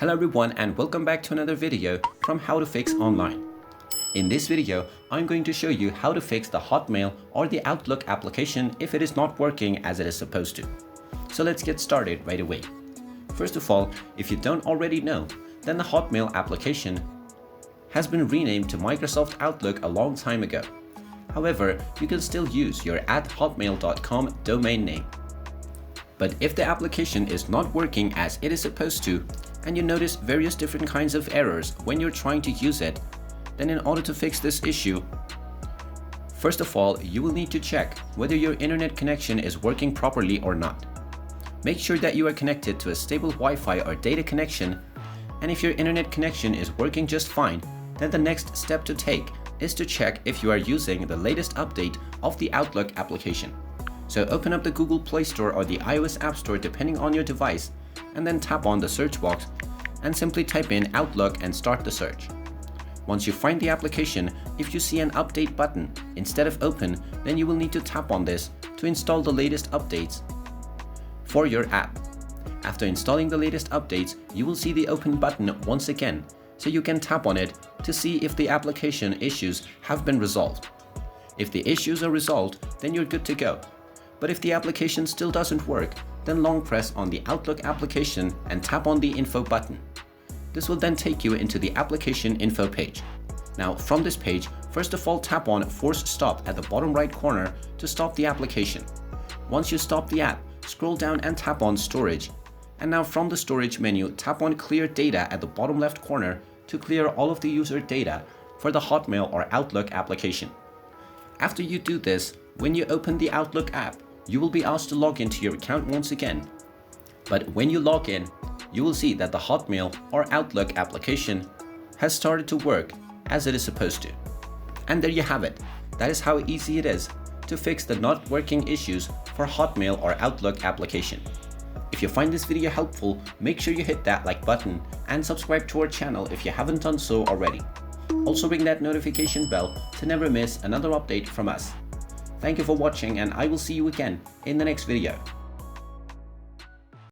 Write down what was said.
Hello everyone and welcome back to another video from How to Fix Online. In this video, I'm going to show you how to fix the Hotmail or the Outlook application if it is not working as it is supposed to. So let's get started right away. First of all, if you don't already know, then the Hotmail application has been renamed to Microsoft Outlook a long time ago. However, you can still use your @hotmail.com domain name. But if the application is not working as it is supposed to, and you notice various different kinds of errors when you're trying to use it, then in order to fix this issue, first of all, you will need to check whether your internet connection is working properly or not. Make sure that you are connected to a stable Wi-Fi or data connection, and if your internet connection is working just fine, then the next step to take is to check if you are using the latest update of the Outlook application. So open up the Google Play Store or the iOS App Store depending on your device, and then tap on the search box and simply type in Outlook and start the search. Once you find the application, if you see an update button instead of open, then you will need to tap on this to install the latest updates for your app. After installing the latest updates, you will see the open button once again, so you can tap on it to see if the application issues have been resolved. If the issues are resolved, then you're good to go. But if the application still doesn't work, then long press on the Outlook application and tap on the info button. This will then take you into the application info page. Now from this page, first of all tap on force stop at the bottom right corner to stop the application. Once you stop the app, scroll down and tap on storage. And now from the storage menu, tap on clear data at the bottom left corner to clear all of the user data for the Hotmail or Outlook application. After you do this, when you open the Outlook app, you will be asked to log into your account once again. But when you log in, you will see that the Hotmail or Outlook application has started to work as it is supposed to. And there you have it. That is how easy it is to fix the not working issues for Hotmail or Outlook application. If you find this video helpful, make sure you hit that like button and subscribe to our channel if you haven't done so already. Also ring that notification bell to never miss another update from us. Thank you for watching, and I will see you again in the next video.